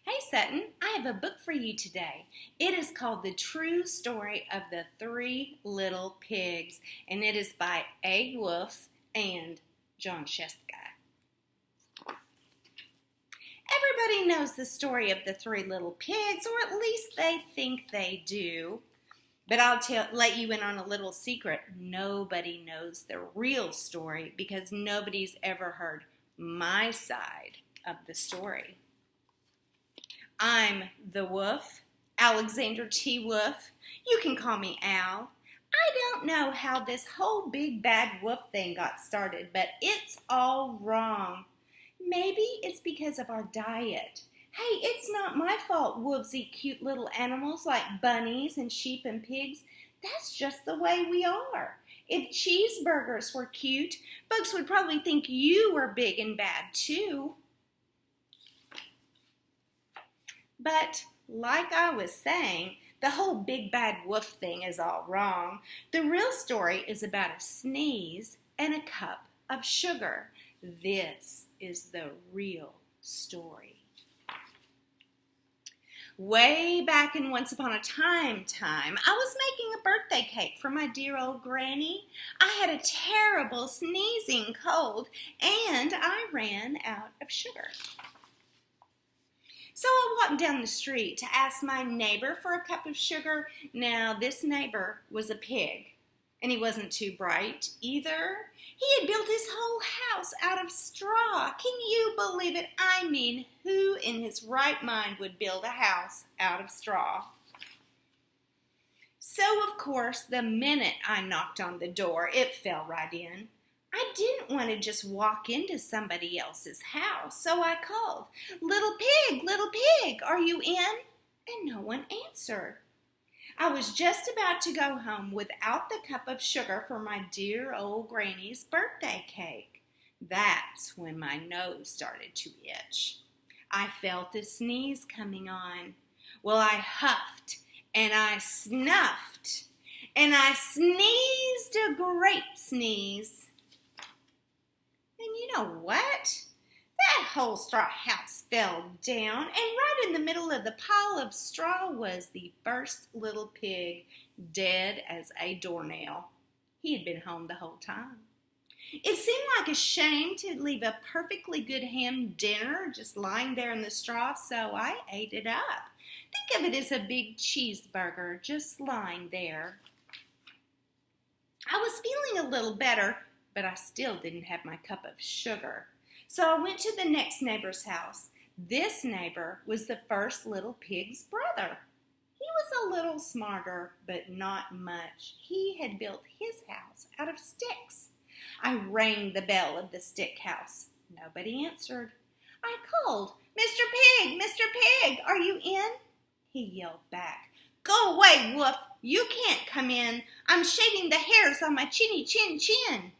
Hey Sutton, I have a book for you today. It is called The True Story of the Three Little Pigs, and it is by A. Wolf and Jon Scieszka. Everybody knows the story of the three little pigs, or at least they think they do. But I'll let you in on a little secret. Nobody knows the real story because nobody's ever heard my side of the story. I'm the Wolf, Alexander T. Wolf. You can call me Al. I don't know how this whole big bad wolf thing got started, but it's all wrong. Maybe it's because of our diet. Hey, it's not my fault wolves eat cute little animals like bunnies and sheep and pigs. That's just the way we are. If cheeseburgers were cute, folks would probably think you were big and bad too. But, like I was saying, the whole big bad wolf thing is all wrong. The real story is about a sneeze and a cup of sugar. This is the real story. Way back in Once Upon a Time, I was making a birthday cake for my dear old granny. I had a terrible sneezing cold, and I ran out of sugar. So I walked down the street to ask my neighbor for a cup of sugar. Now, this neighbor was a pig, and he wasn't too bright either. He had built his whole house out of straw. Can you believe it? I mean, who in his right mind would build a house out of straw? So, of course, the minute I knocked on the door, it fell right in. I didn't want to just walk into somebody else's house, so I called, little pig, are you in?" And no one answered. I was just about to go home without the cup of sugar for my dear old granny's birthday cake. That's when my nose started to itch. I felt a sneeze coming on. Well, I huffed and I snuffed and I sneezed a great sneeze. And you know what? That whole straw house fell down, and right in the middle of the pile of straw was the first little pig, dead as a doornail. He had been home the whole time. It seemed like a shame to leave a perfectly good ham dinner just lying there in the straw, so I ate it up. Think of it as a big cheeseburger just lying there. I was feeling a little better, but I still didn't have my cup of sugar. So I went to the next neighbor's house. This neighbor was the first little pig's brother. He was a little smarter, but not much. He had built his house out of sticks. I rang the bell of the stick house. Nobody answered. I called, Mr. Pig, are you in?" He yelled back, "Go away, Wolf. You can't come in. I'm shaving the hairs on my chinny chin.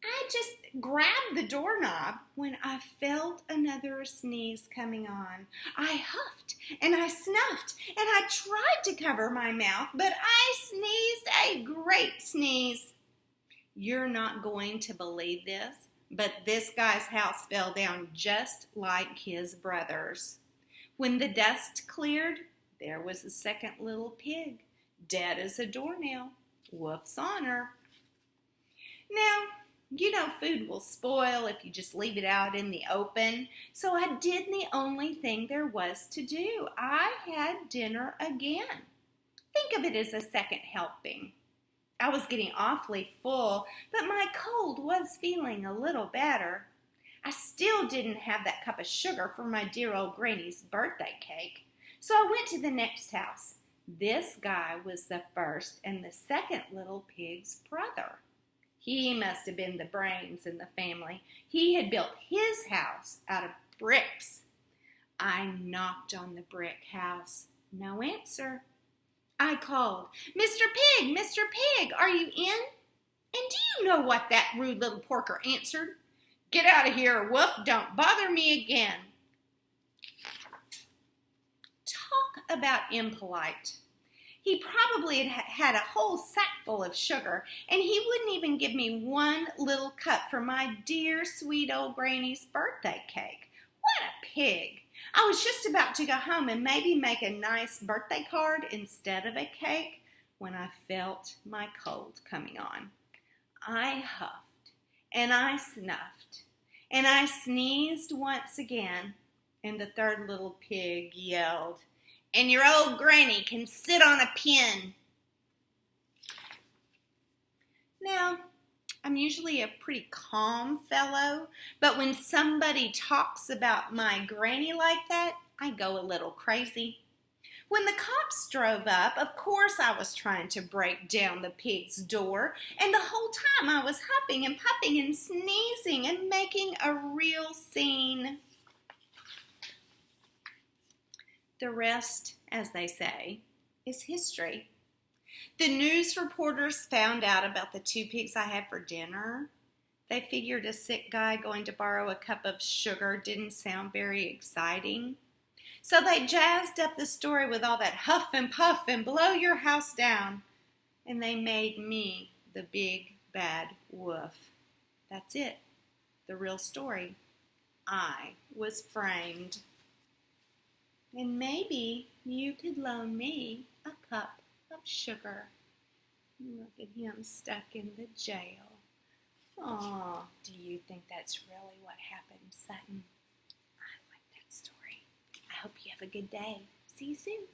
I just grabbed the doorknob when I felt another sneeze coming on. I huffed and I snuffed and I tried to cover my mouth, but I sneezed a great sneeze. You're not going to believe this, but this guy's house fell down just like his brother's. When the dust cleared, there was the second little pig, dead as a doornail. Wolf's honor. Now, you know food will spoil if you just leave it out in the open. So I did the only thing there was to do. I had dinner again. Think of it as a second helping. I was getting awfully full, but my cold was feeling a little better. I still didn't have that cup of sugar for my dear old granny's birthday cake. So I went to the next house. This guy was the first and the second little pig's brother. He must have been the brains in the family. He had built his house out of bricks. I knocked on the brick house. No answer. I called, Mr. Pig, are you in?" And do you know what that rude little porker answered? "Get out of here, Wolf. Don't bother me again." Talk about impolite. He probably had a whole sack full of sugar, and he wouldn't even give me one little cup for my dear, sweet old granny's birthday cake. pig. I was just about to go home and maybe make a nice birthday card instead of a cake when I felt my cold coming on. I huffed and I snuffed and I sneezed once again, and the third little pig yelled, "And your old granny can sit on a pin." Now, I'm usually a pretty calm fellow, but when somebody talks about my granny like that, I go a little crazy. When the cops drove up, of course I was trying to break down the pig's door, and the whole time I was huffing and puffing and sneezing and making a real scene. The rest, as they say, is history. The news reporters found out about the 2 pigs I had for dinner. They figured a sick guy going to borrow a cup of sugar didn't sound very exciting. So they jazzed up the story with all that huff and puff and blow your house down. And they made me the big bad wolf. That's it. The real story. I was framed. And maybe you could loan me a cup of sugar. Look at him stuck in the jail. Oh, do you think that's really what happened, Sutton? I like that story. I hope you have a good day. See you soon.